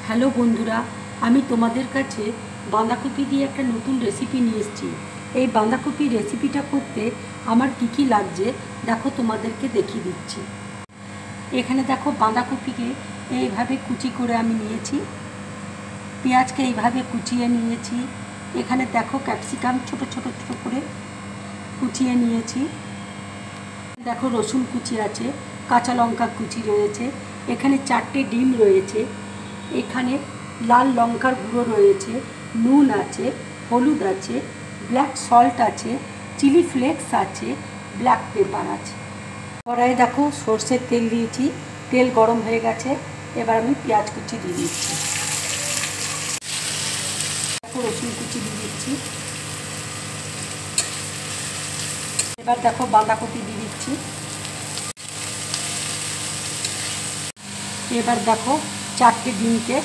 Hello বন্ধুরা, আমি তোমাদের কাছে বাঁধাকপি দিয়ে একটা নতুন রেসিপি নিয়ে এসেছি। এই বাঁধাকপি রেসিপিটা করতে আমার কী লাগছে দেখো, তোমাদেরকে দেখিয়ে দিচ্ছি। এখানে দেখো, বাঁধাকপিকে এইভাবে কুচি করে আমি নিয়েছি, পেঁয়াজকে এইভাবে কুচিয়ে নিয়েছি। এখানে দেখো, ক্যাপসিকাম ছোট ছোট ছোট করে কুচিয়ে নিয়েছি। দেখো, রসুন কুচি আছে, কাঁচা লঙ্কা কুচি রয়েছে, এখানে 4টে ডিম রয়েছে, এখানে লাল লঙ্কার গুঁড়ো রয়েছে, নুন আছে, হলুদ আছে, ব্ল্যাক সল্ট আছে, চিলি ফ্লেক্স আছে, ব্ল্যাক পেপার আছে। কড়াইয়ে দেখো সর্ষের তেল দিয়েছি, তেল গরম হয়ে গেছে। এবার আমি পেঁয়াজ কুচি দিয়ে দিচ্ছি, দেখো রসুন কুচি দিয়ে দিচ্ছি। এবার দেখো বাঁধাকপি দিয়ে দিচ্ছি। এবার দেখো 4টে ডিমকে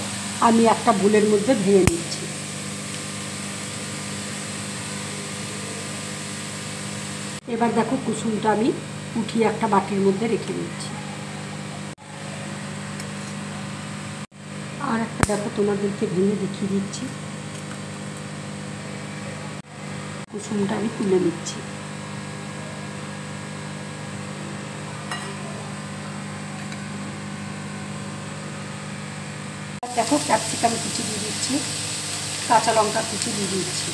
আমি একটা বোলের মধ্যে ভেঙে নিচ্ছি। এবার দেখো কুসুমটা আমি উঠিয়ে একটা বাটির মধ্যে রেখে নিচ্ছি। আর একটা দেখো, তোমাদেরকে ভেঙে দেখিয়ে দিচ্ছি। কুসুমটা আমি তুলে নিচ্ছি। দেখো, ক্যাপসিকাম কুচি দিয়ে দিচ্ছি, কাঁচা লঙ্কা কুচি দিয়ে দিচ্ছি।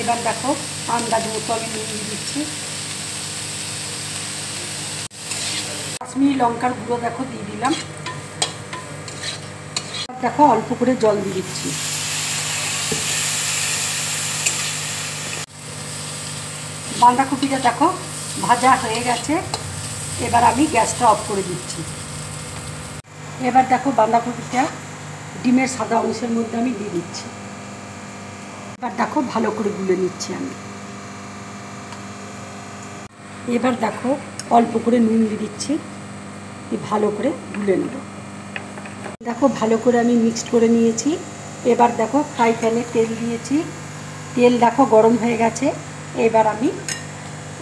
এবার দেখো আন্দাজ মতো আমি নুন দিয়ে দিচ্ছি। কাশ্মীরি লঙ্কার গুঁড়ো দেখো দিয়ে দিলাম। দেখো অল্প করে জল দিয়ে দিচ্ছি। বাঁধাকপিটা দেখো ভাজা হয়ে গেছে। এবার আমি গ্যাসটা অফ করে দিচ্ছি। এবার দেখো বাঁধাকপিটা ডিমের সাদা অংশের মধ্যে আমি দিয়ে দিচ্ছি। এবার দেখো ভালো করে গুলে নিচ্ছি আমি। এবার দেখো অল্প করে নুন দিয়ে দিচ্ছি, ভালো করে গুলে নেব। দেখো ভালো করে আমি মিক্সড করে নিয়েছি। এবার দেখো ফ্রাই প্যানে তেল দিয়েছি, তেল দেখো গরম হয়ে গেছে। এবার আমি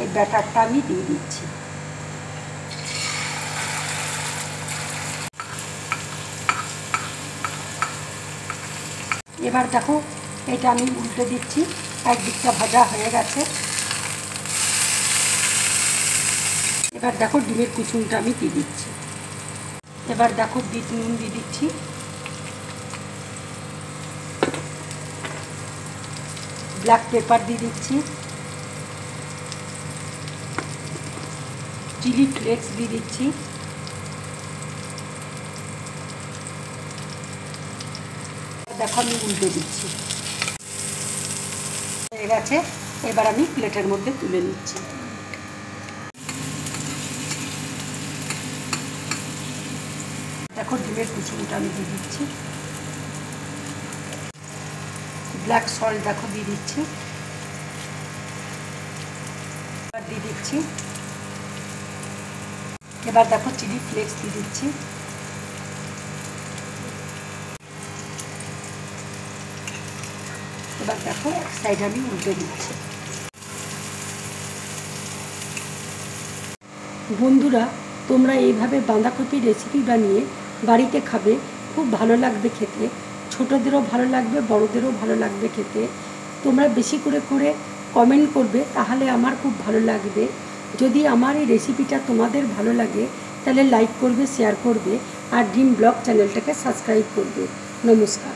এই ব্যাটারটা আমি দিয়ে দিচ্ছি। এবার দেখো এটা আমি উল্টে দিচ্ছি, একদিকটা ভাজা হয়ে গেছে। এবার দেখো ডিমের কুসুমটা আমি দিয়ে দিচ্ছি। এবার দেখো বিট নুন দিয়ে দিচ্ছি, ব্ল্যাক পেপার দিয়ে দিচ্ছি, চিলি ফ্লেক্স দিয়ে দিচ্ছি। দেখো আমি উল্টে দিচ্ছি, হয়ে গেছে। এবার আমি প্লেটের মধ্যে তুলে নিচ্ছি। দেখো ডিমের কুসুমটা আমি দিয়ে দিচ্ছি, ব্ল্যাক সল্ট দেখো দিয়ে দিচ্ছি, দিয়ে দিচ্ছি। এবার দেখো চিলি ফ্লেক্স দিয়ে দিচ্ছি। এবার দেখো এক সাইড আমি উল্টে দিচ্ছি। বন্ধুরা, তোমরা এইভাবে বাঁধাকপির রেসিপি বানিয়ে বাড়িতে খাবে, খুব ভালো লাগবে খেতে। ছোটদেরও ভালো লাগবে, বড়দেরও ভালো লাগবে খেতে। তোমরা বেশি করে করে কমেন্ট করবে, তাহলে আমার খুব ভালো লাগবে। যদি আমার এই রেসিপিটা তোমাদের ভালো লাগে তাহলে লাইক করবে, শেয়ার করবে, আর ড্রিম ব্লগ চ্যানেলটাকে সাবস্ক্রাইব করবে। নমস্কার।